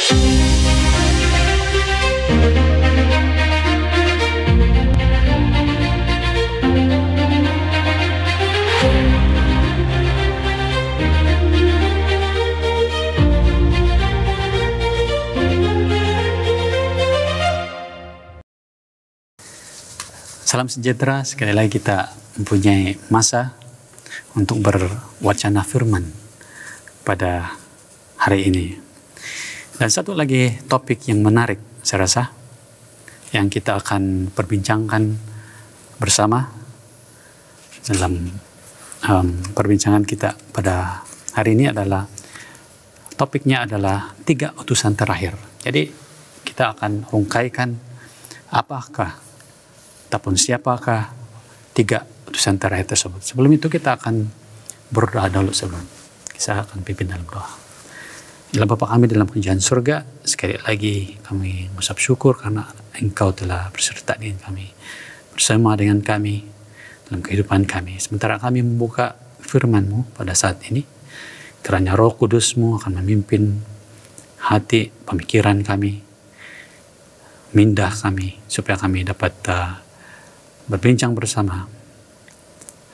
Salam sejahtera, sekali lagi kita mempunyai masa untuk berwacana firman pada hari ini. Dan satu lagi topik yang menarik saya rasa, yang kita akan perbincangkan bersama dalam perbincangan kita pada hari ini adalah, topiknya adalah 3 utusan terakhir. Jadi kita akan rungkaikan apakah ataupun siapakah 3 utusan terakhir tersebut. Sebelum itu kita akan berdoa dulu sebelum. Kita akan pimpin dalam doa. Ya Bapa kami dalam kerajaan surga, sekali lagi kami mengucap syukur karena Engkau telah berserta dengan kami, bersama dengan kami dalam kehidupan kami. Sementara kami membuka firman-Mu pada saat ini, kiranya Roh Kudus-Mu akan memimpin hati, pemikiran kami, minda kami, supaya kami dapat berbincang bersama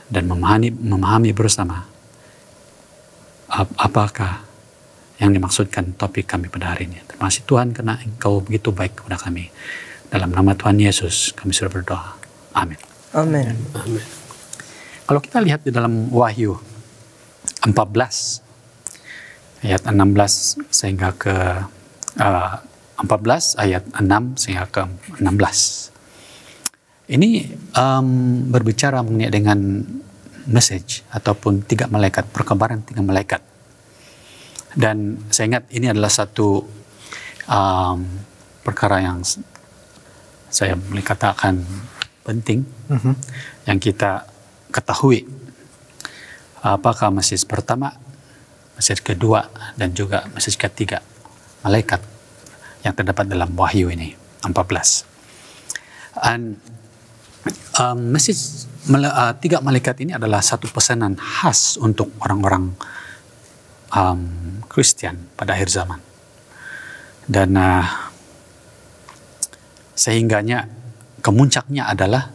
dan memahami bersama apakah yang dimaksudkan topik kami pada hari ini. Terima kasih Tuhan karena Engkau begitu baik kepada kami. Dalam nama Tuhan Yesus kami sudah berdoa. Amin. Amin. Amin. Kalau kita lihat di dalam Wahyu 14 ayat 16 sehingga ke 14 ayat 6 sehingga ke 16. Ini berbicara mengenai dengan message ataupun 3 malaikat, perkabaran 3 malaikat. Dan saya ingat ini adalah satu perkara yang saya boleh katakan penting yang kita ketahui. Apakah message pertama, message kedua, dan juga message ketiga malaikat yang terdapat dalam Wahyu ini 14. Dan message 3 malaikat ini adalah satu pesanan khas untuk orang-orang Kristen pada akhir zaman. Dan sehingganya kemuncaknya adalah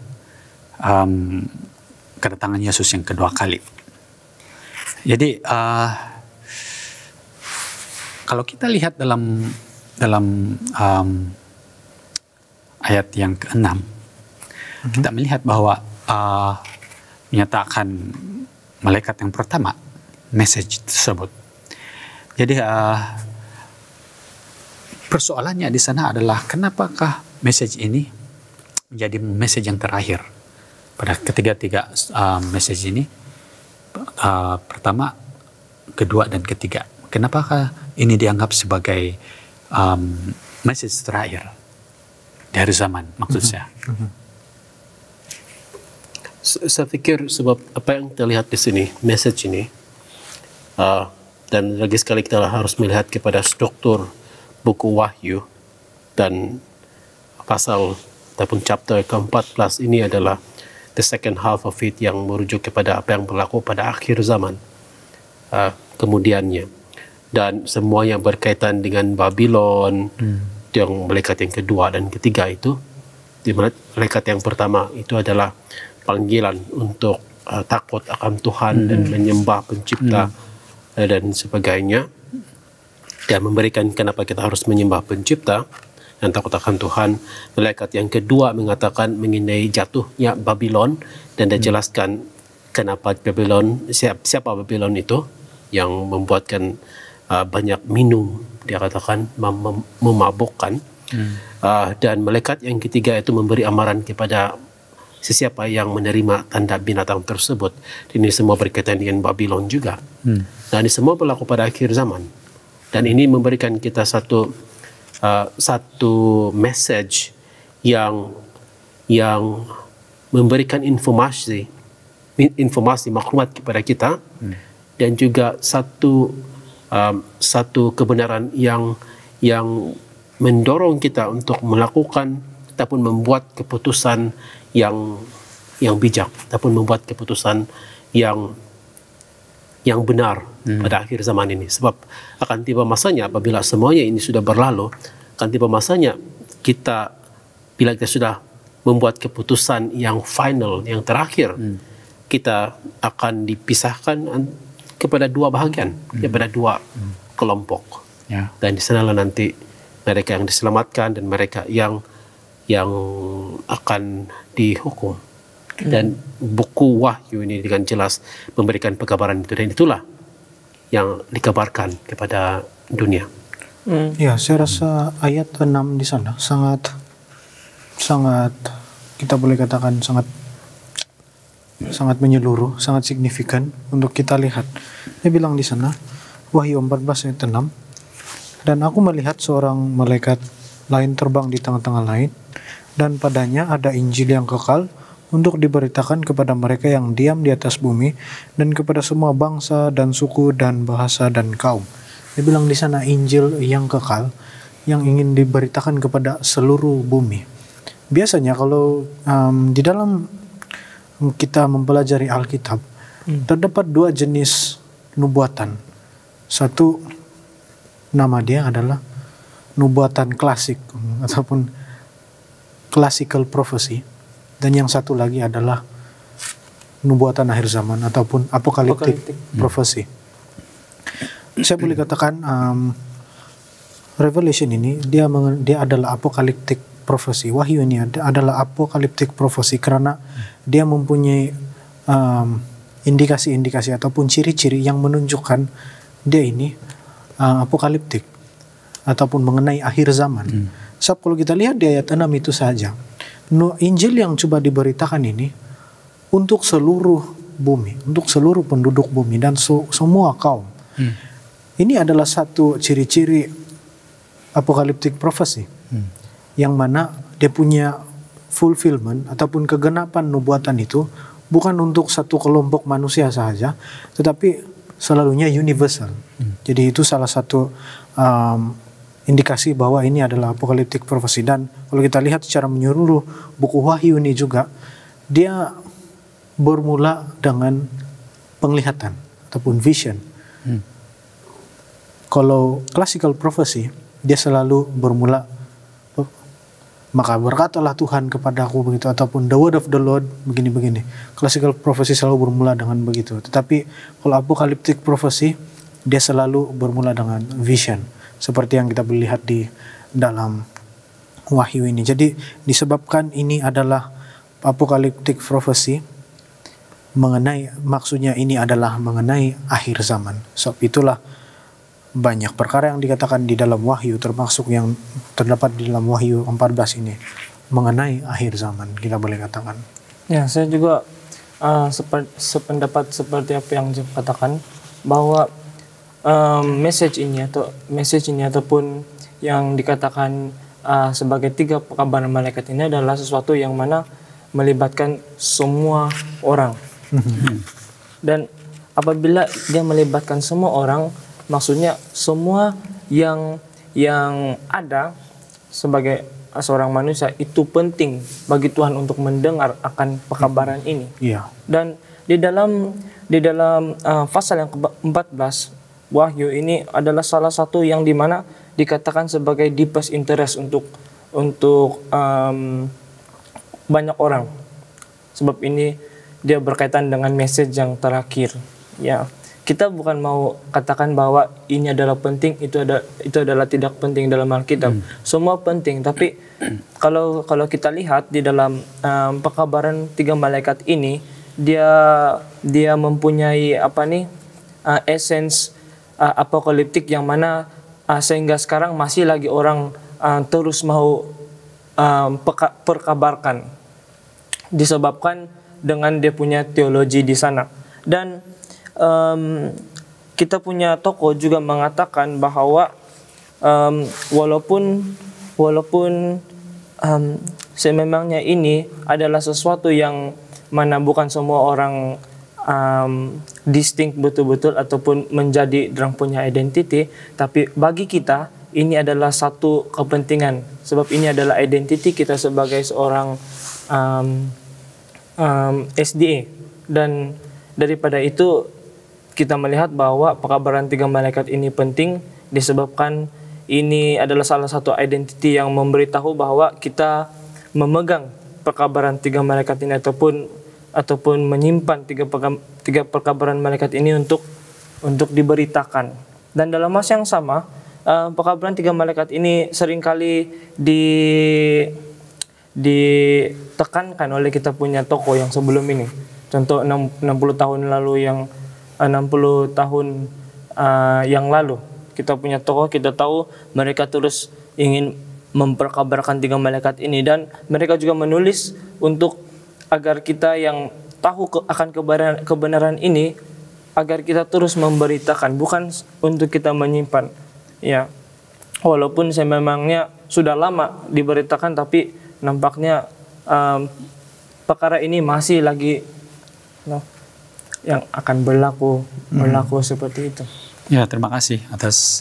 kedatangan Yesus yang kedua kali. Jadi kalau kita lihat dalam ayat yang ke-6, kita melihat bahwa menyatakan malaikat yang pertama message tersebut. Jadi persoalannya di sana adalah kenapakah message ini menjadi message yang terakhir pada ketiga message ini, pertama, kedua, dan ketiga. Kenapakah ini dianggap sebagai message terakhir dari zaman, maksud saya? Saya pikir sebab apa yang kita lihat di sini, message ini, dan lagi sekali kita harus melihat kepada struktur buku Wahyu dan pasal ataupun chapter ke-14 ini adalah the second half of it yang merujuk kepada apa yang berlaku pada akhir zaman kemudiannya, dan semua yang berkaitan dengan Babylon, yang malaikat yang kedua dan ketiga itu, di mana malaikat yang pertama itu adalah panggilan untuk takut akan Tuhan dan menyembah pencipta dan sebagainya, dan memberikan kenapa kita harus menyembah pencipta dan takut akan Tuhan. Malaikat yang kedua mengatakan mengenai jatuhnya Babylon, dan dia jelaskan kenapa Babylon, siapa Babylon itu yang membuatkan banyak minum, dia katakan memabukkan. Dan malaikat yang ketiga itu memberi amaran kepada sesiapa yang menerima tanda binatang tersebut. Ini semua berkaitan dengan Babylon juga. Dan ini semua berlaku pada akhir zaman. Dan ini memberikan kita satu message yang memberikan informasi maklumat kepada kita, dan juga satu kebenaran yang mendorong kita untuk melakukan ataupun membuat keputusan yang bijak, ataupun membuat keputusan yang yang benar pada akhir zaman ini. Sebab akan tiba masanya apabila semuanya ini sudah berlalu, akan tiba masanya bila kita sudah membuat keputusan yang final, yang terakhir, kita akan dipisahkan kepada dua bahagian, kepada dua kelompok. Dan di sanalah nanti mereka yang diselamatkan dan mereka yang akan dihukum. Dan buku Wahyu ini dengan jelas memberikan pekabaran itu, dan itulah yang dikabarkan kepada dunia. Ya, saya rasa ayat 6 di sana sangat kita boleh katakan sangat menyeluruh, sangat signifikan untuk kita lihat. Dia bilang di sana, Wahyu 14 ayat 6, dan aku melihat seorang malaikat lain terbang di tengah-tengah langit, dan padanya ada Injil yang kekal untuk diberitakan kepada mereka yang diam di atas bumi dan kepada semua bangsa dan suku dan bahasa dan kaum. Dia bilang di sana Injil yang kekal yang ingin diberitakan kepada seluruh bumi. Biasanya kalau di dalam kita mempelajari Alkitab, terdapat dua jenis nubuatan. Satu, nama dia adalah nubuatan klasik ataupun classical prophecy, dan yang satu lagi adalah nubuatan akhir zaman ataupun apokaliptik prophecy. Saya boleh katakan Revelation ini dia adalah apokaliptik prophecy. Wahyu ini adalah apokaliptik prophecy karena dia mempunyai indikasi-indikasi ataupun ciri-ciri yang menunjukkan dia ini apokaliptik ataupun mengenai akhir zaman. Sebab kalau kita lihat di ayat 6 itu saja, Injil yang coba diberitakan ini untuk seluruh bumi, untuk seluruh penduduk bumi dan semua kaum. Ini adalah satu ciri-ciri apokaliptik prophecy, yang mana dia punya fulfillment ataupun kegenapan nubuatan itu bukan untuk satu kelompok manusia saja, tetapi selalunya universal. Jadi itu salah satu indikasi bahwa ini adalah apokaliptik prophecy. Dan kalau kita lihat secara menyeluruh buku Wahyu ini juga, dia bermula dengan penglihatan ataupun vision. Kalau classical prophecy, dia selalu bermula, maka berkatalah Tuhan kepadaku begitu, ataupun the word of the Lord begini-begini. Classical prophecy selalu bermula dengan begitu. Tetapi kalau apokaliptik prophecy, dia selalu bermula dengan vision, seperti yang kita boleh lihat di dalam Wahyu ini. Jadi disebabkan ini adalah apokaliptik prophecy, maksudnya ini adalah mengenai akhir zaman. Sebab itulah banyak perkara yang dikatakan di dalam Wahyu, termasuk yang terdapat di dalam Wahyu 14 ini, mengenai akhir zaman, kita boleh katakan. Ya, saya juga sependapat seperti apa yang dikatakan, bahwa message ini ataupun yang dikatakan sebagai 3 pekabaran malaikat ini adalah sesuatu yang mana melibatkan semua orang. Dan apabila dia melibatkan semua orang, maksudnya semua yang ada sebagai seorang manusia itu penting bagi Tuhan untuk mendengar akan pekabaran ini. Dan di dalam pasal yang ke-14 Wahyu ini adalah salah satu yang dimana dikatakan sebagai deepest interest untuk banyak orang. Sebab ini dia berkaitan dengan message yang terakhir. Ya, kita bukan mau katakan bahwa ini adalah penting, itu adalah tidak penting dalam Alkitab. Semua penting, tapi kalau kita lihat di dalam pekabaran 3 malaikat ini, dia mempunyai essence apokaliptik yang mana sehingga sekarang masih lagi orang terus mau perkabarkan, disebabkan dengan dia punya teologi di sana. Dan kita punya tokoh juga mengatakan bahwa walaupun sememangnya ini adalah sesuatu yang mana bukan semua orang distinct betul-betul ataupun menjadi orang punya identity, tapi bagi kita ini adalah satu kepentingan, sebab ini adalah identity kita sebagai seorang SDA. Dan daripada itu kita melihat bahwa pekabaran 3 malaikat ini penting disebabkan ini adalah salah satu identity yang memberitahu bahwa kita memegang pekabaran 3 malaikat ini ataupun menyimpan tiga perkabaran malaikat ini untuk diberitakan. Dan dalam masa yang sama, pekabaran 3 malaikat ini seringkali ditekankan oleh kita punya tokoh yang sebelum ini. Contoh 60 tahun lalu yang lalu kita punya tokoh, kita tahu mereka terus ingin memperkabarkan 3 malaikat ini, dan mereka juga menulis untuk agar kita yang tahu akan kebenaran ini, agar kita terus memberitakan, bukan untuk kita menyimpan. Ya, walaupun memangnya sudah lama diberitakan, tapi nampaknya perkara ini masih lagi yang akan berlaku seperti itu. Ya, terima kasih atas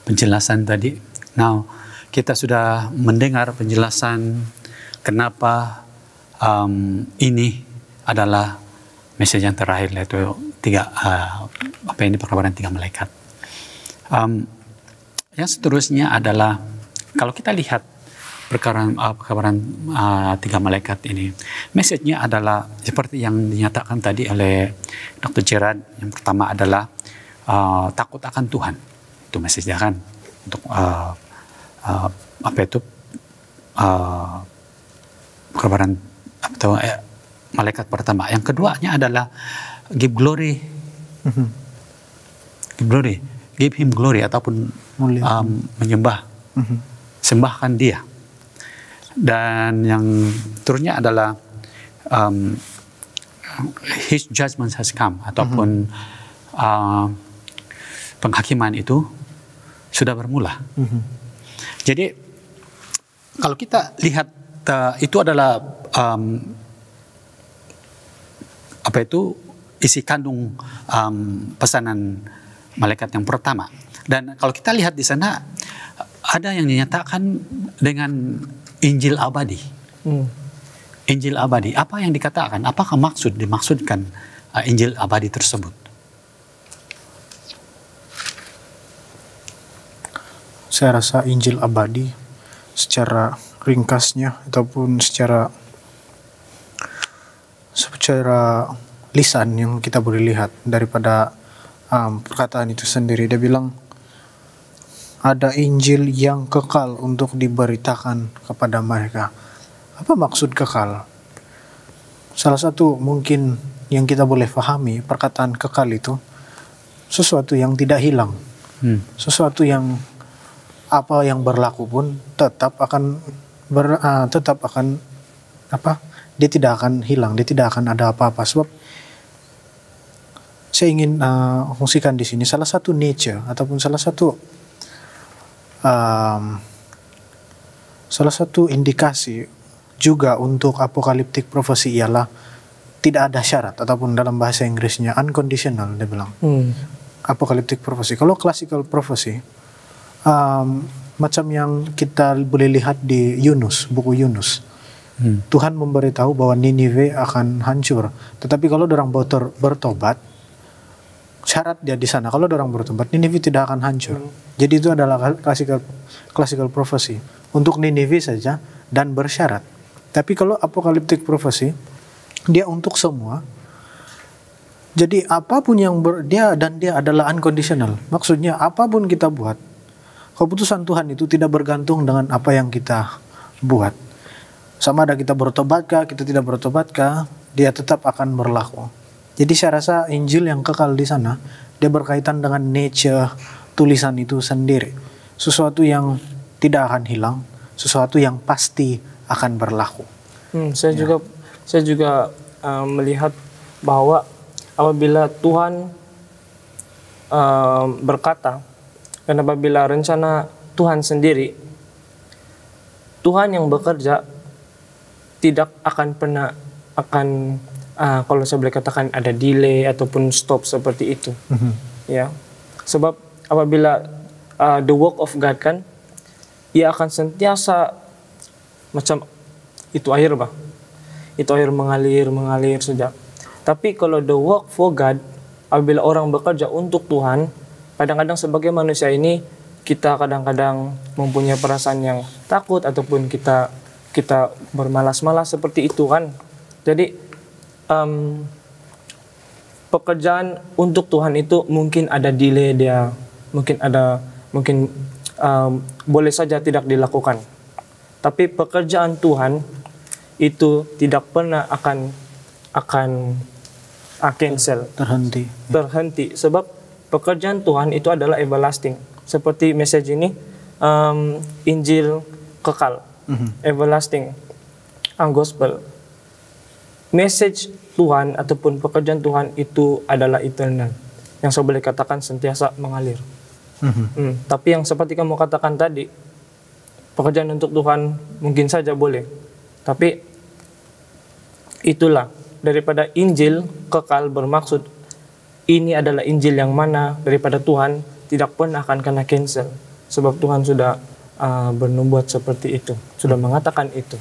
penjelasan tadi. Now, kita sudah mendengar penjelasan kenapa ini adalah message yang terakhir, yaitu perkabaran 3 malaikat. Yang seterusnya adalah kalau kita lihat perkabaran 3 malaikat ini, message-nya adalah seperti yang dinyatakan tadi oleh Dr. Gerard. Yang pertama adalah takut akan Tuhan. Itu message-nya kan, untuk perkabaran atau malaikat pertama. Yang keduanya adalah give glory, give him glory, ataupun menyembah, sembahkan dia. Dan yang terusnya adalah his judgment has come, ataupun penghakiman itu sudah bermula. Jadi kalau kita lihat itu adalah isi kandung pesanan malaikat yang pertama. Dan kalau kita lihat di sana ada yang dinyatakan dengan Injil abadi. Injil abadi. Apa yang dikatakan? Apakah dimaksudkan Injil abadi tersebut? Saya rasa Injil abadi secara ringkasnya ataupun secara lisan yang kita boleh lihat daripada perkataan itu sendiri, dia bilang ada Injil yang kekal untuk diberitakan kepada mereka. Apa maksud kekal? Salah satu mungkin yang kita boleh pahami, perkataan kekal itu sesuatu yang tidak hilang, sesuatu yang apa yang berlaku pun tetap akan dia tidak akan hilang, dia tidak akan ada apa-apa. Sebab saya ingin fungsikan di sini salah satu nature ataupun salah satu indikasi juga untuk apocalyptic prophecy ialah tidak ada syarat, ataupun dalam bahasa Inggrisnya unconditional, dia bilang. Apocalyptic prophecy. Kalau classical prophecy, macam yang kita boleh lihat di Yunus, buku Yunus. Tuhan memberitahu bahwa Ninive akan hancur. Tetapi kalau orang bertobat, syarat dia di sana, kalau orang bertobat, Ninive tidak akan hancur. Jadi itu adalah classical prophecy untuk Ninive saja dan bersyarat. Tapi kalau apocalyptic prophecy, dia untuk semua. Jadi apapun yang dia adalah unconditional. Maksudnya apapun kita buat, keputusan Tuhan itu tidak bergantung dengan apa yang kita buat. Sama ada kita bertobatkah, kita tidak bertobatkah, dia tetap akan berlaku. Jadi saya rasa Injil yang kekal di sana, dia berkaitan dengan nature tulisan itu sendiri. Sesuatu yang tidak akan hilang, sesuatu yang pasti akan berlaku. Saya juga melihat bahwa apabila Tuhan berkata, dan apabila rencana Tuhan sendiri, Tuhan yang bekerja tidak akan pernah kalau saya boleh katakan ada delay ataupun stop seperti itu. Ya, sebab apabila the work of God kan, ia akan sentiasa macam itu air itu air mengalir saja. Tapi kalau the work for God, apabila orang bekerja untuk Tuhan, kadang-kadang sebagai manusia ini kita kadang-kadang mempunyai perasaan yang takut ataupun kita bermalas-malas seperti itu kan. Jadi pekerjaan untuk Tuhan itu mungkin ada delay dia, mungkin boleh saja tidak dilakukan. Tapi pekerjaan Tuhan itu tidak pernah akan cancel, terhenti sebab pekerjaan Tuhan itu adalah everlasting. Seperti message ini, Injil kekal, everlasting, gospel. Message Tuhan ataupun pekerjaan Tuhan itu adalah eternal, yang saya boleh katakan sentiasa mengalir. Tapi yang seperti kamu katakan tadi, pekerjaan untuk Tuhan mungkin saja boleh, tapi itulah daripada Injil kekal bermaksud ini adalah Injil yang mana daripada Tuhan tidak pernah akan kena cancel, sebab Tuhan sudah bernubuat seperti itu, sudah mengatakan itu.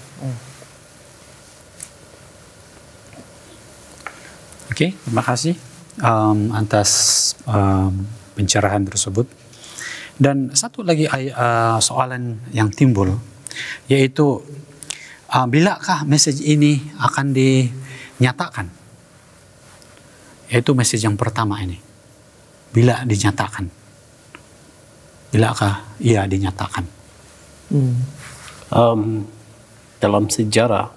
Oke, terima kasih atas pencerahan tersebut. Dan satu lagi soalan yang timbul, yaitu bilakah message ini akan dinyatakan? Yaitu message yang pertama ini, bila dinyatakan, bilakah ia dinyatakan? Dalam sejarah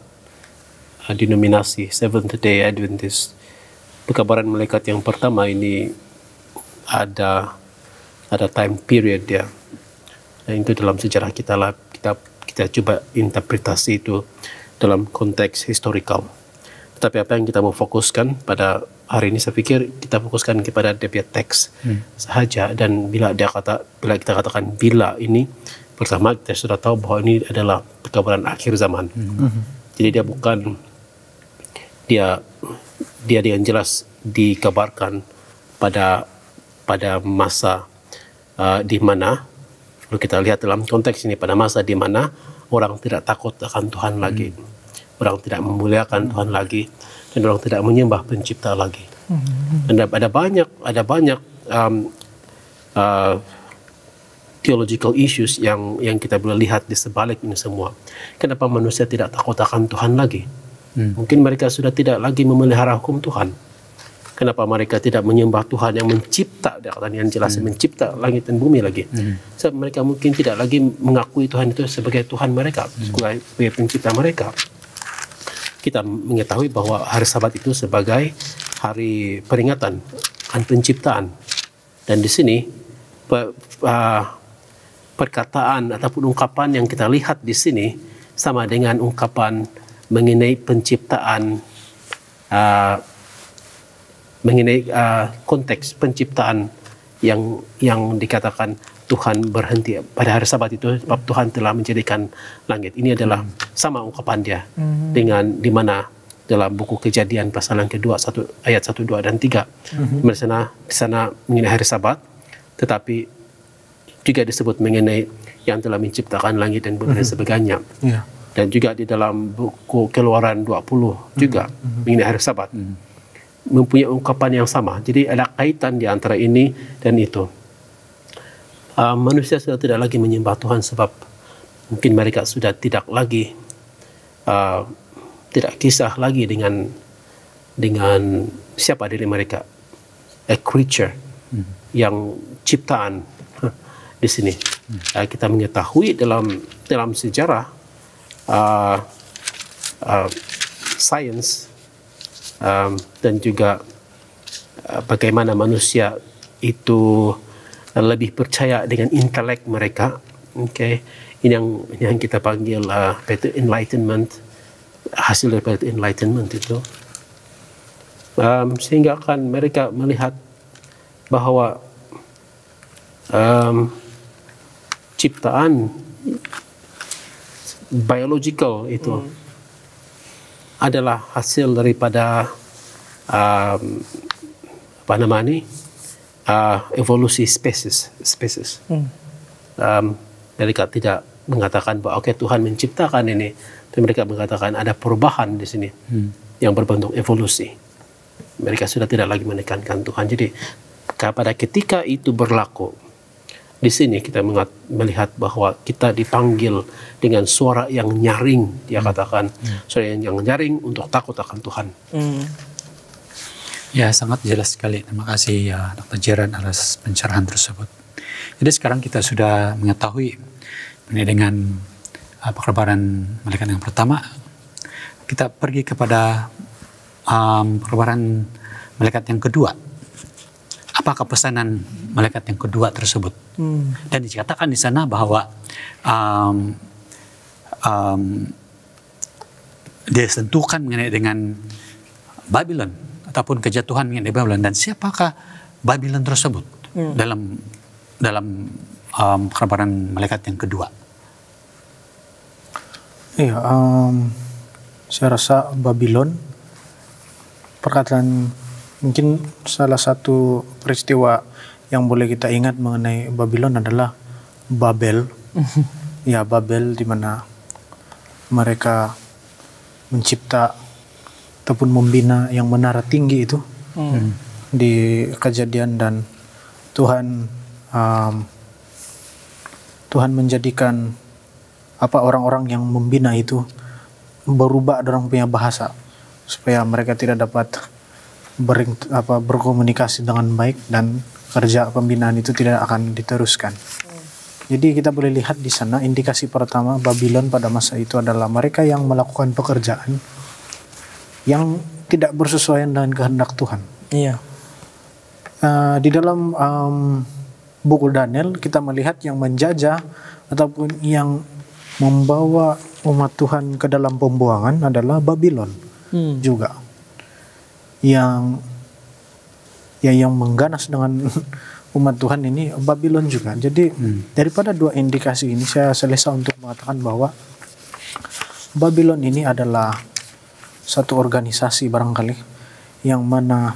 denominasi Seventh Day Adventist, pekabaran malaikat yang pertama ini ada time period dia, dan itu dalam sejarah kita coba interpretasi itu dalam konteks historical. Tetapi apa yang kita mau fokuskan pada hari ini, saya pikir kita fokuskan kepada dia teks sahaja. Dan bila kita katakan bila ini, pertama kita sudah tahu bahwa ini adalah pekabaran akhir zaman. Jadi dia dengan jelas dikabarkan pada masa di mana, kalau kita lihat dalam konteks ini, pada masa di mana orang tidak takut akan Tuhan lagi, orang tidak memuliakan Tuhan lagi, dan orang tidak menyembah pencipta lagi. Dan ada banyak theological issues yang kita boleh lihat di sebalik ini semua. Kenapa manusia tidak takut akan Tuhan lagi? Mungkin mereka sudah tidak lagi memelihara hukum Tuhan. Kenapa mereka tidak menyembah Tuhan yang mencipta, yang jelas mencipta langit dan bumi lagi? Sebab mereka mungkin tidak lagi mengakui Tuhan itu sebagai Tuhan mereka, sebagai pencipta mereka. Kita mengetahui bahwa hari Sabat itu sebagai hari peringatan akan penciptaan. Dan di sini perkataan ataupun ungkapan yang kita lihat di sini sama dengan ungkapan mengenai penciptaan, mengenai konteks penciptaan yang dikatakan Tuhan berhenti pada hari Sabat itu sebab Tuhan telah menjadikan langit. Ini adalah sama ungkapan dia dengan di mana dalam buku Kejadian pasal yang kedua ayat 1, 2 dan 3. Di sana mengenai hari Sabat, tetapi juga disebut mengenai yang telah menciptakan langit dan bumi dan sebagainya. Dan juga di dalam buku Keluaran 20 juga mengenai hari Sabat. Mempunyai ungkapan yang sama. Jadi ada kaitan di antara ini dan itu. Manusia sudah tidak lagi menyembah Tuhan sebab mungkin mereka sudah tidak lagi tidak kisah lagi dengan siapa diri mereka, a creature, yang ciptaan di sini. Kita mengetahui dalam sejarah sains dan juga bagaimana manusia itu lebih percaya dengan intelek mereka. Ini yang kita panggil enlightenment, hasil daripada enlightenment itu, sehingga akan mereka melihat bahwa ciptaan biological itu adalah hasil daripada evolusi spesies. Mereka tidak mengatakan bahwa Tuhan menciptakan ini, tapi mereka mengatakan ada perubahan di sini yang berbentuk evolusi. Mereka sudah tidak lagi menekankan Tuhan. Jadi pada ketika itu berlaku, di sini kita melihat bahwa kita dipanggil dengan suara yang nyaring. Dia katakan suara yang nyaring untuk takut akan Tuhan. Ya, sangat jelas sekali. Terima kasih ya Dr. Jeran atas pencerahan tersebut. Jadi sekarang kita sudah mengetahui dengan pekabaran malaikat yang pertama. Kita pergi kepada pekabaran malaikat yang kedua. Apakah pesanan malaikat yang kedua tersebut? Dan dikatakan di sana bahwa dia sentuhkan mengenai dengan Babylon ataupun kejatuhan mengenai Babylon, dan siapakah Babylon tersebut dalam pekabaran malaikat yang kedua? Iya, saya rasa Babylon, perkataan mungkin salah satu peristiwa yang boleh kita ingat mengenai Babylon adalah Babel. Ya, Babel di mana mereka mencipta ataupun membina yang menara tinggi itu di Kejadian, dan Tuhan menjadikan orang-orang yang membina itu berubah orang punya bahasa supaya mereka tidak dapat berkomunikasi dengan baik dan kerja pembinaan itu tidak akan diteruskan. Jadi kita boleh lihat di sana indikasi pertama Babylon pada masa itu adalah mereka yang melakukan pekerjaan yang tidak bersesuaian dengan kehendak Tuhan. Iya. Di dalam buku Daniel kita melihat yang menjajah ataupun yang membawa umat Tuhan ke dalam pembuangan adalah Babylon juga. Yang mengganas dengan umat Tuhan ini Babylon juga. Jadi daripada dua indikasi ini saya selesa untuk mengatakan bahwa Babylon ini adalah satu organisasi barangkali yang mana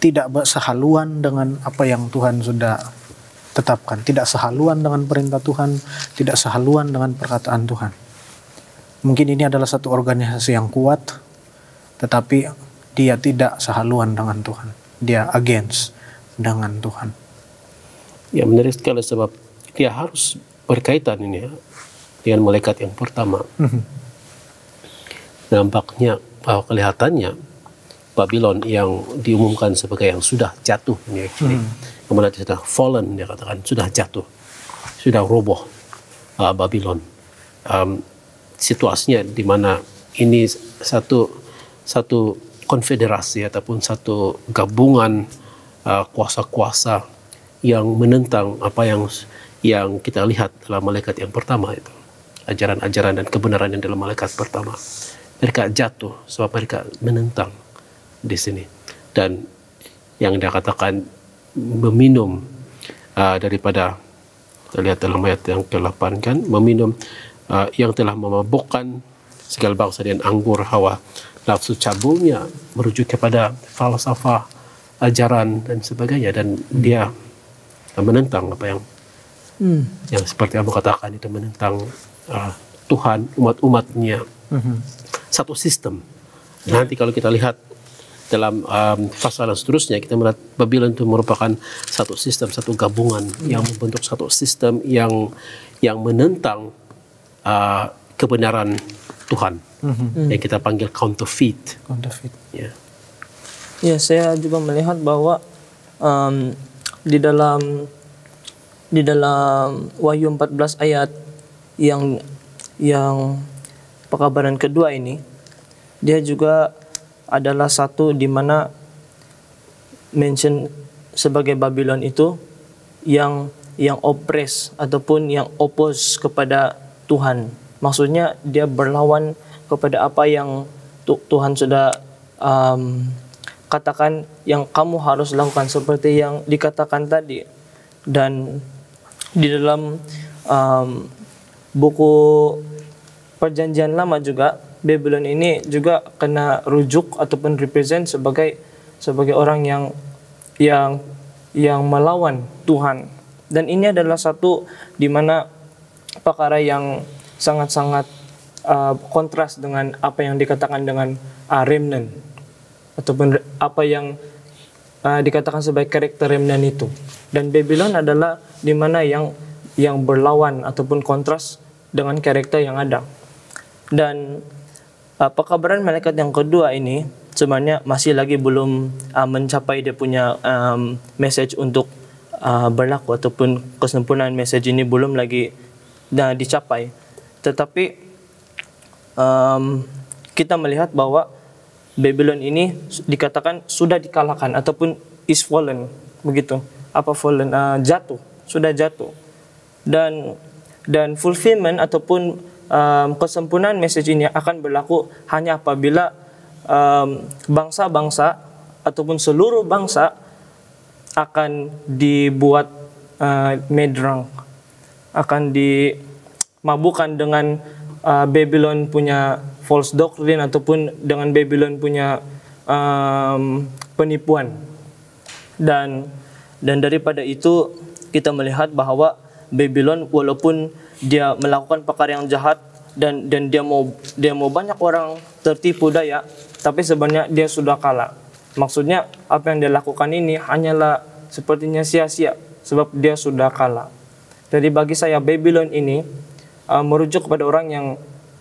tidak sehaluan dengan apa yang Tuhan sudah tetapkan, tidak sehaluan dengan perintah Tuhan, tidak sehaluan dengan perkataan Tuhan. Mungkin ini adalah satu organisasi yang kuat, tetapi dia tidak sehaluan dengan Tuhan. Dia against dengan Tuhan. Ya, menarik sekali sebab dia harus berkaitan ini ya, dengan malaikat yang pertama. Nampaknya bahwa kelihatannya Babylon yang diumumkan sebagai yang sudah jatuh ini actually. Kemudian sudah fallen, dia katakan sudah jatuh, sudah roboh Babylon. Situasinya di mana ini satu konfederasi ataupun satu gabungan kuasa-kuasa yang menentang apa yang kita lihat dalam malaikat yang pertama itu, ajaran-ajaran dan kebenaran yang dalam malaikat pertama. Mereka jatuh sebab mereka menentang di sini, dan yang dia katakan meminum daripada, kita lihat dalam ayat yang ke-8 kan, meminum yang telah memabukkan segala bangsa dengan anggur hawa nafsu cabulnya, merujuk kepada falsafah, ajaran dan sebagainya, dan dia menentang apa yang seperti Anda katakan itu, menentang Tuhan, umat-umatnya, satu sistem. Nanti kalau kita lihat dalam pasal seterusnya, kita melihat Babylon itu merupakan satu sistem, satu gabungan yang membentuk satu sistem yang menentang kebenaran Tuhan, yang kita panggil counterfeit. Ya. Ya, saya juga melihat bahwa di dalam Wahyu 14 ayat yang pekabaran kedua ini, dia juga adalah satu di mana mention sebagai Babylon itu yang oppress ataupun yang oppose kepada Tuhan. Maksudnya dia berlawan kepada apa yang Tuhan sudah katakan yang kamu harus lakukan, seperti yang dikatakan tadi. Dan di dalam buku Perjanjian Lama juga, Babylon ini juga kena rujuk ataupun represent sebagai orang yang melawan Tuhan. Dan ini adalah satu di mana perkara yang sangat-sangat kontras dengan apa yang dikatakan dengan remnant. ataupun apa yang dikatakan sebagai karakter remnant itu. Dan Babylon adalah di mana yang berlawan ataupun kontras dengan karakter yang ada. Dan pekabaran malaikat yang kedua ini sebenarnya masih lagi belum mencapai dia punya message untuk berlaku, ataupun kesempurnaan message ini belum lagi dicapai. Tetapi kita melihat bahwa Babylon ini dikatakan sudah dikalahkan ataupun is fallen, begitu. Apa fallen? Jatuh, sudah jatuh. Dan fulfillment ataupun kesempurnaan message ini akan berlaku hanya apabila bangsa-bangsa ataupun seluruh bangsa akan dibuat medrang, akan dimabukkan dengan Babylon punya false doctrine ataupun dengan Babylon punya penipuan. Dan daripada itu kita melihat bahwa Babylon walaupun dia melakukan perkara yang jahat dan dia mau banyak orang tertipu daya, tapi sebenarnya dia sudah kalah. Maksudnya apa yang dia lakukan ini hanyalah sepertinya sia-sia sebab dia sudah kalah. Jadi bagi saya Babylon ini merujuk kepada orang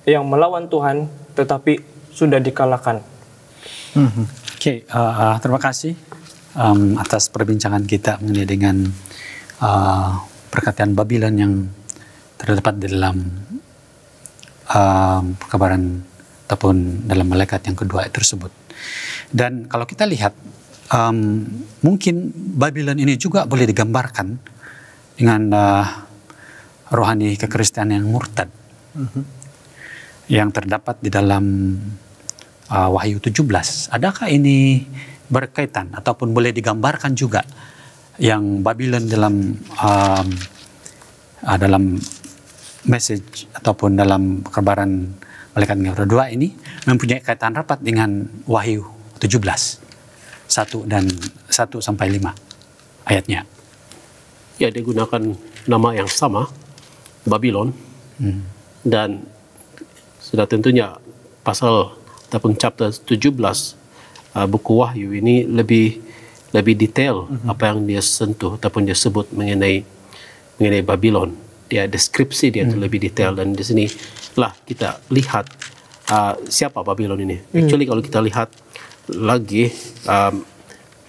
yang melawan Tuhan tetapi sudah dikalahkan. Oke, terima kasih atas perbincangan kita mengenai dengan perkataan Babylon yang terdapat di dalam pekabaran ataupun dalam malaikat yang kedua tersebut. Dan kalau kita lihat mungkin Babylon ini juga boleh digambarkan dengan rohani kekristenan yang murtad yang terdapat di dalam Wahyu 17. Adakah ini berkaitan ataupun boleh digambarkan juga yang Babylon dalam message ataupun dalam pekabaran malaikat yang kedua ini mempunyai kaitan rapat dengan Wahyu 17 1 sampai 5 ayatnya. Ya, dia gunakan nama yang sama, Babylon, dan sudah tentunya pasal ataupun chapter 17 buku Wahyu ini lebih detail apa yang dia sentuh ataupun dia sebut mengenai Babylon. Dia deskripsi dia itu lebih detail, dan di sini lah kita lihat siapa Babylon ini. Actually kalau kita lihat lagi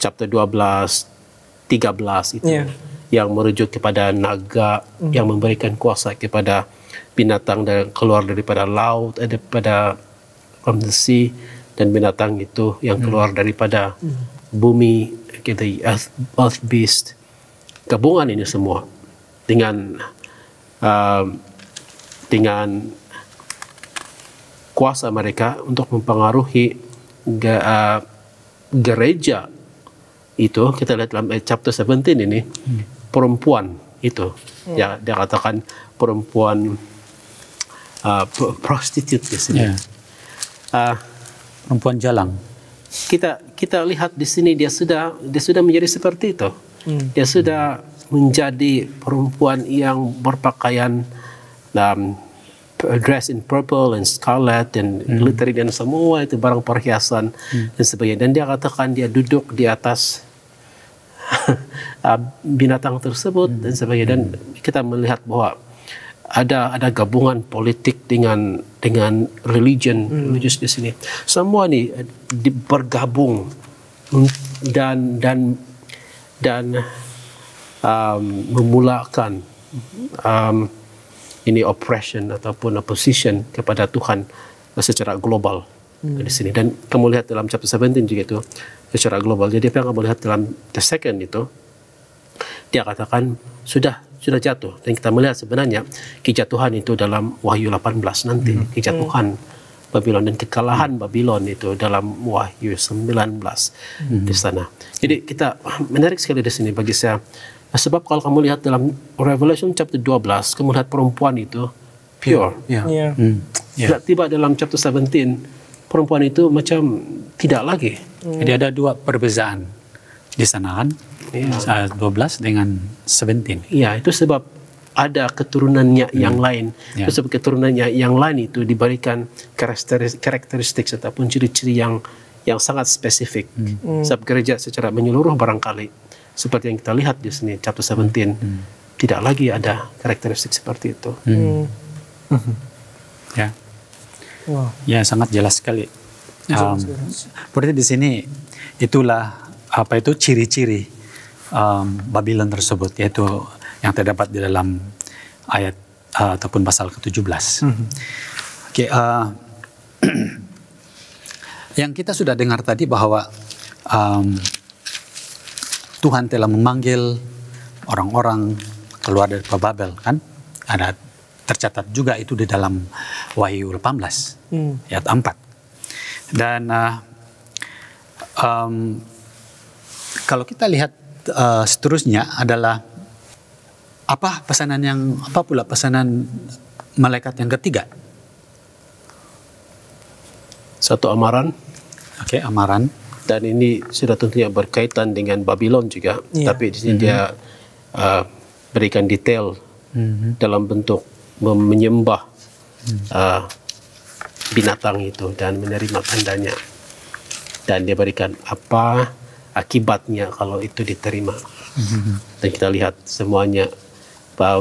chapter 12, 13 itu yang merujuk kepada naga yang memberikan kuasa kepada binatang dan keluar daripada laut, daripada from the sea, dan binatang itu yang keluar daripada bumi, the earth beast. Gabungan ini semua dengan kuasa mereka untuk mempengaruhi gereja itu. Kita lihat dalam chapter 17 ini, perempuan itu ya, dia katakan perempuan prostitute di sini. Perempuan jalang. Kita lihat di sini dia sudah menjadi seperti itu. Dia sudah menjadi perempuan yang berpakaian dress in purple and scarlet dan glittery dan semua itu barang perhiasan dan sebagainya. Dan dia katakan dia duduk di atas binatang tersebut dan sebagainya. Dan kita melihat bahwa ada gabungan politik dengan religious di sini. Semua ini bergabung dan memulakan ini oppression ataupun opposition kepada Tuhan secara global di sini. Dan kamu lihat dalam chapter 17 juga itu secara global. Jadi apa yang kamu lihat dalam the second itu, dia katakan sudah jatuh. Dan kita melihat sebenarnya kejatuhan itu dalam Wahyu 18 nanti, kejatuhan Babylon dan kekalahan Babylon itu dalam Wahyu 19 di sana. Jadi kita menarik sekali di sini bagi saya. Sebab kalau kamu lihat dalam Revelation chapter 12, kamu lihat perempuan itu pure. Tiba dalam chapter 17, perempuan itu macam tidak lagi. Jadi ada dua perbezaan di sana kan, 12 dengan 17. Ya, itu sebab ada keturunannya yang lain. Itu sebab keturunannya yang lain itu diberikan karakteristik ataupun ciri-ciri yang yang sangat spesifik. Sebab gereja secara menyeluruh barangkali seperti yang kita lihat di sini chapter 17 tidak lagi ada karakteristik seperti itu. Ya, Wow. ya sangat jelas sekali. Berarti di sini itulah apa itu ciri-ciri Babylon tersebut, yaitu yang terdapat di dalam ayat ataupun pasal ke-17. Oke, yang kita sudah dengar tadi bahwa Tuhan telah memanggil orang-orang keluar dari Babel, kan? Ada tercatat juga itu di dalam Wahyu 18 ayat 4. Dan kalau kita lihat seterusnya adalah apa pula pesanan malaikat yang ketiga? Satu amaran. Oke, amaran. Dan ini sudah tentunya berkaitan dengan Babylon juga. Tapi di sini dia berikan detail dalam bentuk menyembah binatang itu dan menerima tandanya. Dan dia berikan apa akibatnya kalau itu diterima. Dan kita lihat semuanya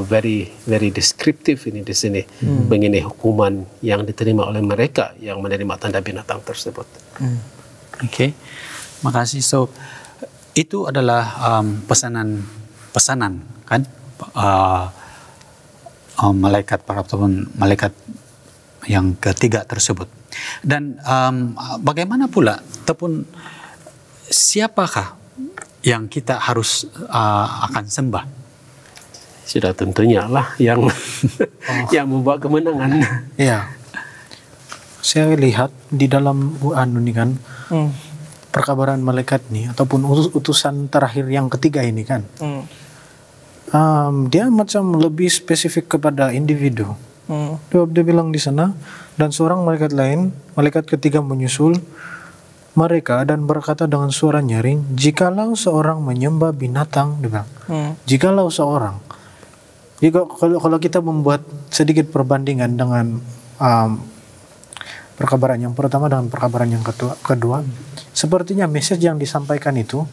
very very deskriptif ini di sini mengenai hukuman yang diterima oleh mereka yang menerima tanda binatang tersebut. Oke, makasih. So itu adalah pesanan kan malaikat ataupun malaikat yang ketiga tersebut. Dan bagaimana pula ataupun siapakah yang kita harus akan sembah? Sudah tentunya Allah yang yang membawa kemenangan. Ya, saya lihat di dalam ini kan perkabaran malaikat ini ataupun utusan terakhir yang ketiga ini kan, dia macam lebih spesifik kepada individu. Dia bilang di sana, dan seorang malaikat lain, malaikat ketiga menyusul mereka dan berkata dengan suara nyaring, jikalau seorang menyembah binatang, dia bilang, jikalau seorang. Jadi kalau kita membuat sedikit perbandingan dengan perkabaran yang pertama dengan perkabaran yang kedua, sepertinya message yang disampaikan itu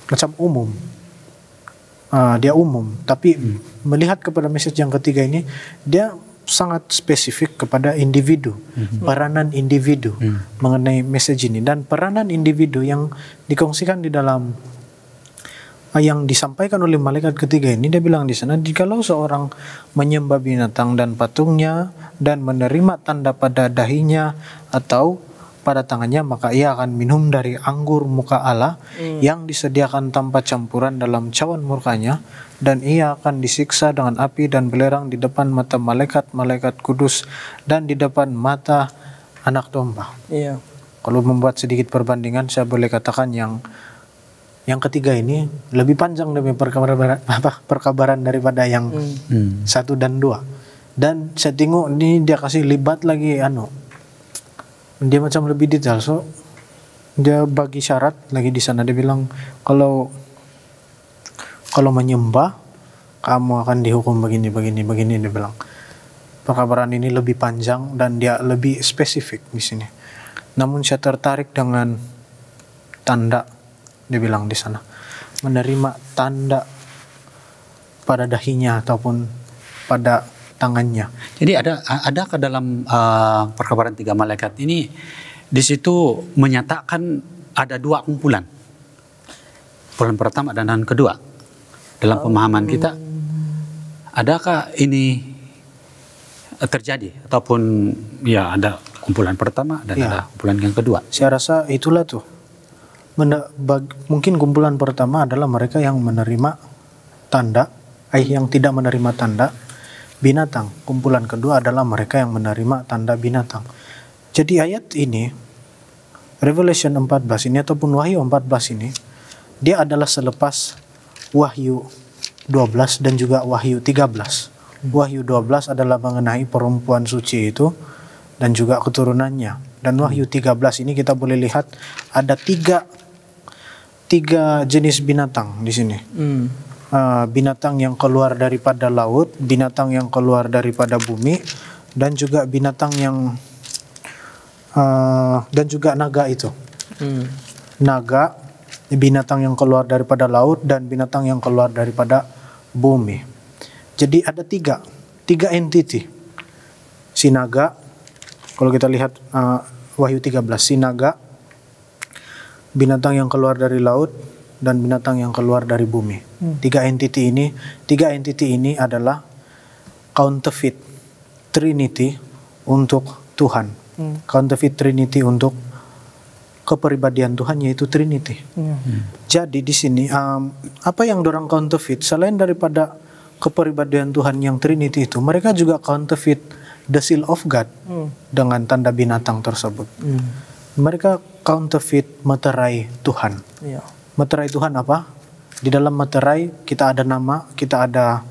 macam umum. Dia umum, tapi melihat kepada message yang ketiga ini, dia sangat spesifik kepada individu, peranan individu mengenai message ini. Dan peranan individu yang dikongsikan di dalam yang disampaikan oleh malaikat ketiga ini, dia bilang di sana, jikalau seorang menyembah binatang dan patungnya dan menerima tanda pada dahinya atau pada tangannya, maka ia akan minum dari anggur muka Allah yang disediakan tanpa campuran dalam cawan murkanya, dan ia akan disiksa dengan api dan belerang di depan mata malaikat-malaikat kudus dan di depan mata anak domba. Iya. Kalau membuat sedikit perbandingan, saya boleh katakan yang ketiga ini lebih panjang demi perkabaran daripada yang 1 dan 2. Dan saya tengok ini dia kasih libat lagi dia macam lebih detail. So dia bagi syarat lagi di sana, dia bilang kalau menyembah kamu akan dihukum begini dia bilang. Perkabaran ini lebih panjang dan dia lebih spesifik di sini. Namun saya tertarik dengan tanda, dia bilang di sana, menerima tanda pada dahinya ataupun pada tangannya. Jadi ada ke dalam perkabaran 3 malaikat ini, di situ menyatakan ada 2 kumpulan. Kumpulan pertama dan yang kedua. Dalam pemahaman kita, adakah ini terjadi ataupun ya ada kumpulan pertama dan ada kumpulan yang kedua? Saya rasa itulah tuh. Mungkin kumpulan pertama adalah mereka yang menerima tanda, yang tidak menerima tanda binatang. Kumpulan kedua adalah mereka yang menerima tanda binatang. Jadi ayat ini, Revelation 14 ini ataupun Wahyu 14 ini, dia adalah selepas Wahyu 12 dan juga Wahyu 13. Wahyu 12 adalah mengenai perempuan suci itu dan juga keturunannya. Dan Wahyu 13 ini kita boleh lihat ada tiga jenis binatang di sini. Binatang yang keluar daripada laut, binatang yang keluar daripada bumi, dan juga binatang yang dan juga naga itu. Naga, binatang yang keluar daripada laut dan binatang yang keluar daripada bumi. Jadi ada tiga entity. Si naga, kalau kita lihat Wahyu 13, si naga, binatang yang keluar dari laut, dan binatang yang keluar dari bumi. Tiga entity ini adalah counterfeit Trinity untuk Tuhan. Counterfeit Trinity untuk kepribadian Tuhan, yaitu Trinity. Jadi di sini apa yang dorang counterfeit selain daripada kepribadian Tuhan yang Trinity itu, mereka juga counterfeit the seal of God dengan tanda binatang tersebut. Mereka counterfeit meterai Tuhan. Meterai Tuhan apa? Di dalam meterai kita ada nama, kita ada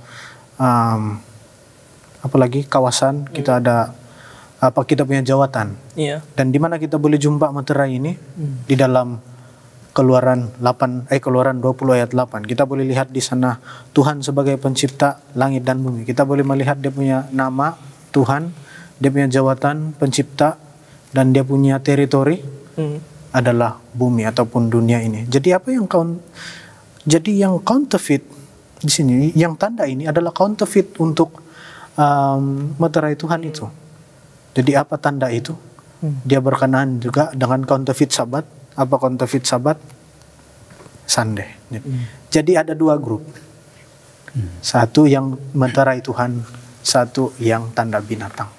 apalagi kawasan, kita ada kita punya jawatan. Dan di mana kita boleh jumpa meterai ini? Di dalam Keluaran 20 ayat 8. Kita boleh lihat di sana Tuhan sebagai pencipta langit dan bumi. Kita boleh melihat dia punya nama Tuhan, dia punya jawatan pencipta, dan dia punya teritori adalah bumi ataupun dunia ini. Jadi yang counterfeit di sini, yang tanda ini adalah counterfeit untuk meterai Tuhan itu. Jadi apa tanda itu? Dia berkenaan juga dengan counterfeit Sabat. Apa counterfeit Sabat? Sunday. Jadi ada dua grup. Satu yang meterai Tuhan, satu yang tanda binatang.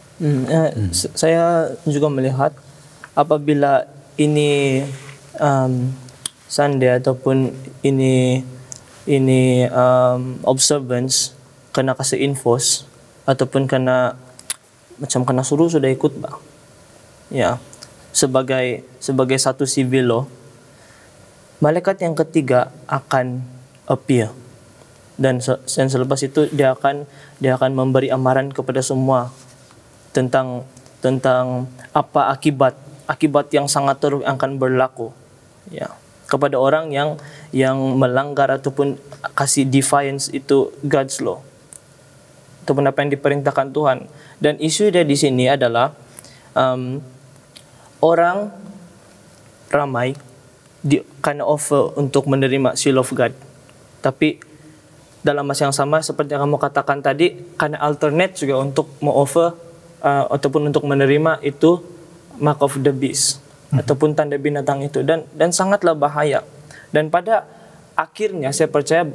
Saya juga melihat apabila ini Sunday ataupun ini observance kena kasih infos ataupun kena suruh sudah ikut bah. Ya, sebagai satu civil law, malaikat yang ketiga akan appear dan selepas itu dia akan memberi amaran kepada semua tentang apa akibat yang sangat teruk yang akan berlaku, ya, kepada orang yang melanggar ataupun kasih defiance itu God's law ataupun apa yang diperintahkan Tuhan. Dan isu dia di sini adalah orang ramai karena offer untuk menerima seal of God, tapi dalam masa yang sama seperti yang kamu katakan tadi, karena alternate juga untuk mau-offer ataupun untuk menerima itu mark of the beast ataupun tanda binatang itu, dan sangatlah bahaya. Dan pada akhirnya saya percaya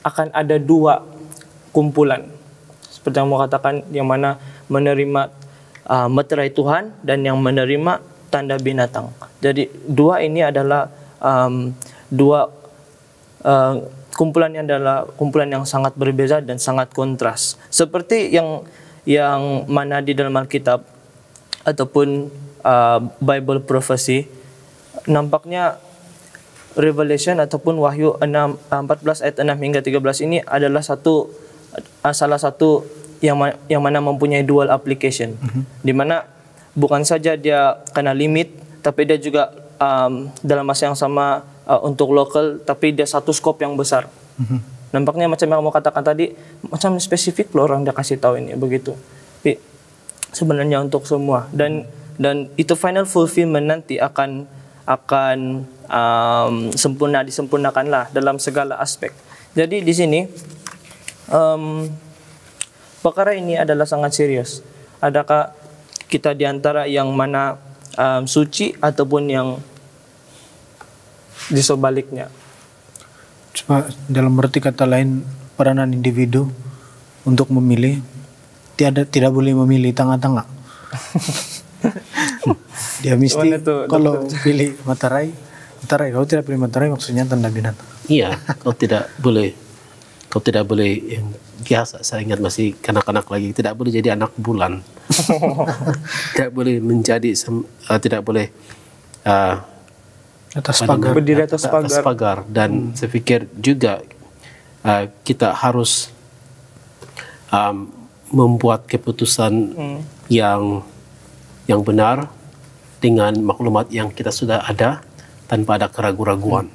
akan ada dua kumpulan seperti yang mau katakan, yang mana menerima meterai Tuhan dan yang menerima tanda binatang. Jadi dua ini adalah kumpulan yang sangat berbeza dan sangat kontras. Seperti yang mana di dalam Alkitab ataupun Bible prophecy, nampaknya Revelation ataupun Wahyu 14 ayat 6 hingga 13 ini adalah salah satu yang mana mempunyai dual application, di mana bukan saja dia kena limit, tapi dia juga dalam masa yang sama untuk lokal, tapi dia satu skop yang besar. Nampaknya macam yang kamu katakan tadi, macam spesifik loh orang dia kasih tahu ini begitu. Tapi sebenarnya untuk semua, dan itu final fulfillment nanti akan disempurnakanlah dalam segala aspek. Jadi di sini perkara ini adalah sangat serius. Adakah kita di antara yang mana suci ataupun yang di sebaliknya? Cuma dalam arti kata lain, peranan individu untuk memilih tidak boleh memilih tengah-tengah. Dia mesti kalau pilih meterai, kalau tidak pilih meterai maksudnya tanda binatang. Iya, kau tidak boleh yang biasa. Saya ingat masih kanak-kanak lagi, tidak boleh jadi anak bulan. Tidak boleh menjadi tidak boleh berdiri atas pagar. Dan saya pikir juga kita harus membuat keputusan yang benar dengan maklumat yang kita sudah ada tanpa ada keraguan-raguan.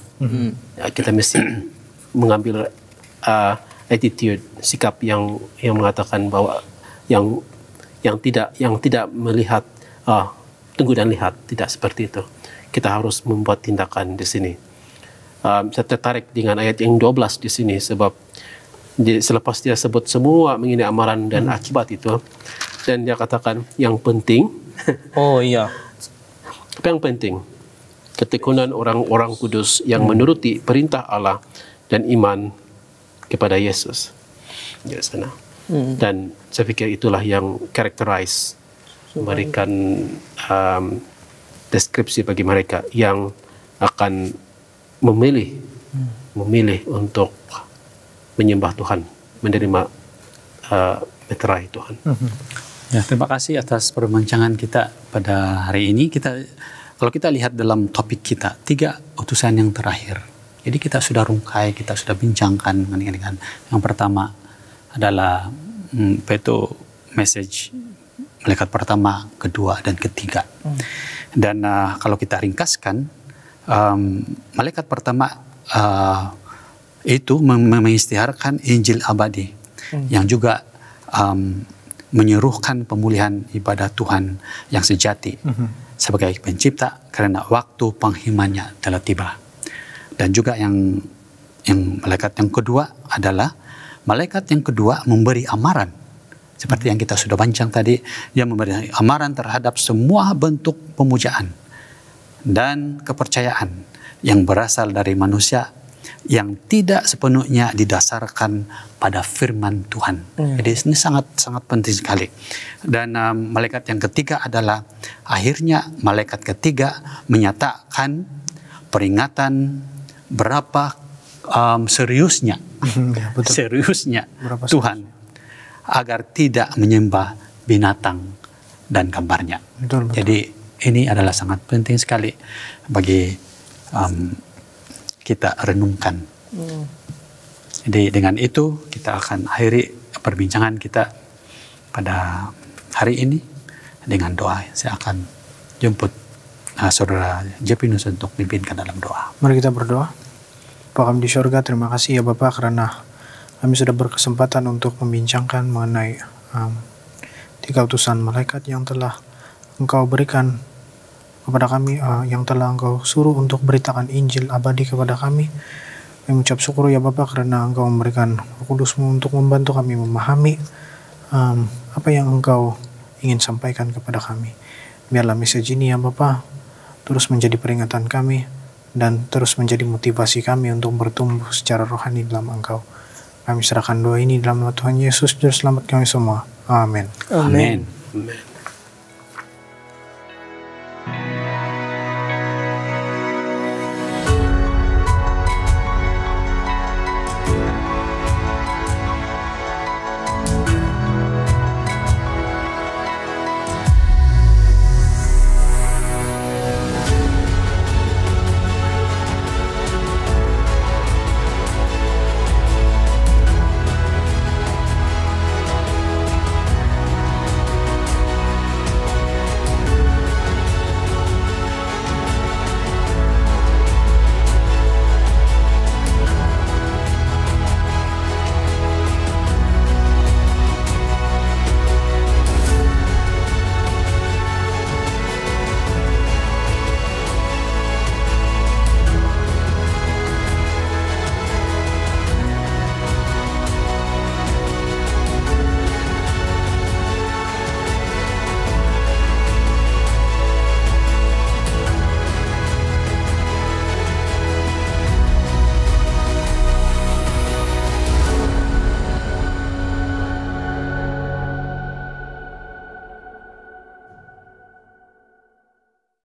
Kita mesti mengambil attitude, sikap yang mengatakan bahwa yang tidak melihat tunggu dan lihat, tidak seperti itu. Kita harus membuat tindakan di sini. Saya tertarik dengan ayat yang 12 di sini, sebab selepas dia sebut semua mengenai amaran dan akibat itu, dan dia katakan yang penting, Oh iya. apa yang penting? Ketekunan orang-orang kudus yang menuruti perintah Allah dan iman kepada Yesus. Di sana. Dan saya pikir itulah yang characterize, memberikan deskripsi bagi mereka yang akan memilih untuk menyembah Tuhan, menerima meterai Tuhan. Ya, terima kasih atas perbincangan kita pada hari ini. Kalau kita lihat dalam topik kita, 3 utusan yang terakhir. Jadi kita sudah rungkai, kita sudah bincangkan dengan yang pertama adalah itu message malaikat pertama, kedua, dan ketiga. Dan kalau kita ringkaskan, malaikat pertama itu mengisytiharkan Injil abadi yang juga menyerukan pemulihan ibadah Tuhan yang sejati sebagai pencipta, karena waktu penghimannya telah tiba. Dan juga yang malaikat yang kedua adalah malaikat yang kedua memberi amaran. Seperti yang kita sudah bincang tadi, dia memberi amaran terhadap semua bentuk pemujaan dan kepercayaan yang berasal dari manusia yang tidak sepenuhnya didasarkan pada firman Tuhan. Jadi ini sangat penting sekali. Dan malaikat yang ketiga adalah akhirnya malaikat ketiga menyatakan peringatan berapa seriusnya Berapa Tuhan agar tidak menyembah binatang dan gambarnya. Betul. Jadi ini adalah sangat penting sekali bagi kita renungkan. Jadi dengan itu kita akan akhiri perbincangan kita pada hari ini dengan doa. Saya akan jemput Saudara Jepinus untuk memimpinkan dalam doa. Mari kita berdoa. Bapa kami di surga, terima kasih ya Bapa karena kami sudah berkesempatan untuk membincangkan mengenai 3 utusan malaikat yang telah Engkau berikan kepada kami, yang telah Engkau suruh untuk beritakan Injil abadi kepada kami. Kami mengucap syukur ya Bapa karena Engkau memberikan Roh Kudus-Mu untuk membantu kami memahami apa yang Engkau ingin sampaikan kepada kami. Biarlah message ini ya Bapa terus menjadi peringatan kami dan terus menjadi motivasi kami untuk bertumbuh secara rohani dalam Engkau. Kami serahkan doa ini dalam nama Tuhan Yesus, Juru Selamat kami semua. Amin. Amin. Amen.